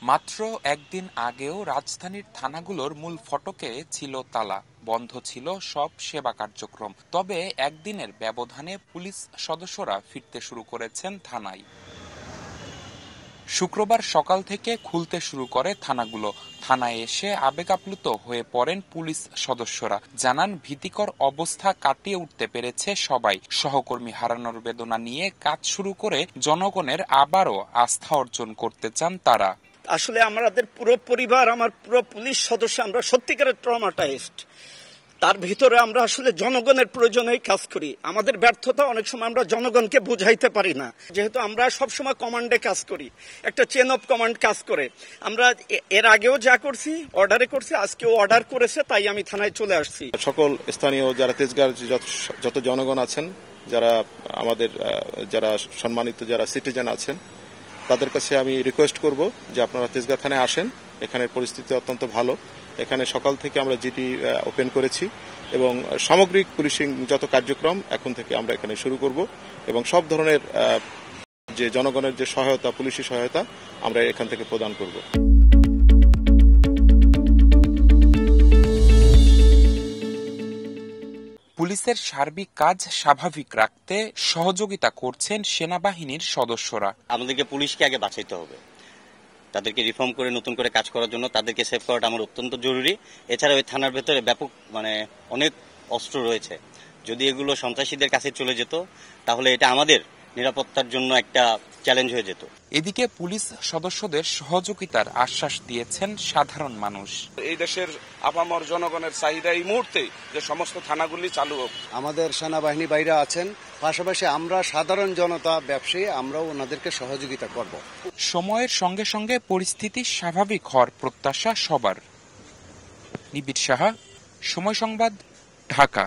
মাত্র একদিন আগেও রাজধানীর থানাগুলোর মূল ফটকে ছিল তালা, বন্ধ ছিল সব সেবা কার্যক্রম। তবে একদিনের ব্যবধানে পুলিশ সদস্যরা ফিরতে শুরু করেছেন থানায়। শুক্রবার সকাল থেকে খুলতে শুরু করে থানাগুলো। থানায় এসে আবেগ আপ্লুত হয়ে পড়েন পুলিশ সদস্যরা। জানান, ভীতিকর অবস্থা কাটিয়ে উঠতে পেরেছে সবাই। সহকর্মী হারানোর বেদনা নিয়ে কাজ শুরু করে জনগণের আবারও আস্থা অর্জন করতে চান তারা। আসলে আমাদের পুরো পরিবার, আমার পুরো পুলিশ সদস্য, আমরা সত্যিকারের ট্রমাটাইজড। তার ভিতরে আমরা আসলে জনগণের প্রয়োজনেই কাজ করি। আমাদের ব্যর্থতা অনেক সময় আমরা জনগণকে বুঝাইতে পারি না, যেহেতু আমরা সবসময় কমান্ডে কাজ করি, একটা চেন অফ কমান্ড কাজ করে। আমরা এর আগেও যা করছি অর্ডারে করছি, আজকেও অর্ডার করেছে, তাই আমি থানায় চলে আসছি। সকল স্থানীয় যারা তেজগাঁর যত জনগণ আছেন, যারা আমাদের যারা সম্মানিত যারা সিটিজেন আছেন, তাদের কাছে আমি রিকোয়েস্ট করব যে আপনারা তেজগাঁ থানায় আসেন। এখানের পরিস্থিতি অত্যন্ত ভালো। এখানে সকাল থেকে আমরা জিডি ওপেন করেছি এবং সামগ্রিক পুলিশিং যত কার্যক্রম এখন থেকে আমরা এখানে শুরু করব এবং সব ধরনের যে জনগণের যে সহায়তা, পুলিশি সহায়তা আমরা এখান থেকে প্রদান করব। পুলিশের সার্বিক কাজ স্বাভাবিক রাখতে সহযোগিতা করছেন সেনাবাহিনীর সদস্যরা। আমাদেরকে পুলিশকে আগে বাঁচাইতে হবে, তাদেরকে রিফর্ম করে নতুন করে কাজ করার জন্য তাদেরকে সেভ করাটা আমার অত্যন্ত জরুরি। এছাড়া ওই থানার ভেতরে ব্যাপক অনেক অস্ত্র রয়েছে। যদি এগুলো সন্ত্রাসীদের কাছে চলে যেত তাহলে এটা আমাদের নিরাপত্তার জন্য একটা চ্যালেঞ্জ হয়ে যেত। এদিকে পুলিশ সদস্যদের সহযোগিতার আশ্বাস দিয়েছেন সাধারণ মানুষ। এই দেশের আপামর জনগণের চাহিদা এই মুহূর্তে যে সমস্ত থানাগুলি চালু হোক। আমাদের সেনাবাহিনী বাইরে আছেন, পাশাপাশি আমরা সাধারণ জনতা, ব্যবসায়ী, আমরাও ওনাদেরকে সহযোগিতা করব। সময়ের সঙ্গে সঙ্গে পরিস্থিতি স্বাভাবিক হওয়ার প্রত্যাশা সবার। নিবিড় সাহা, সময় সংবাদ, ঢাকা।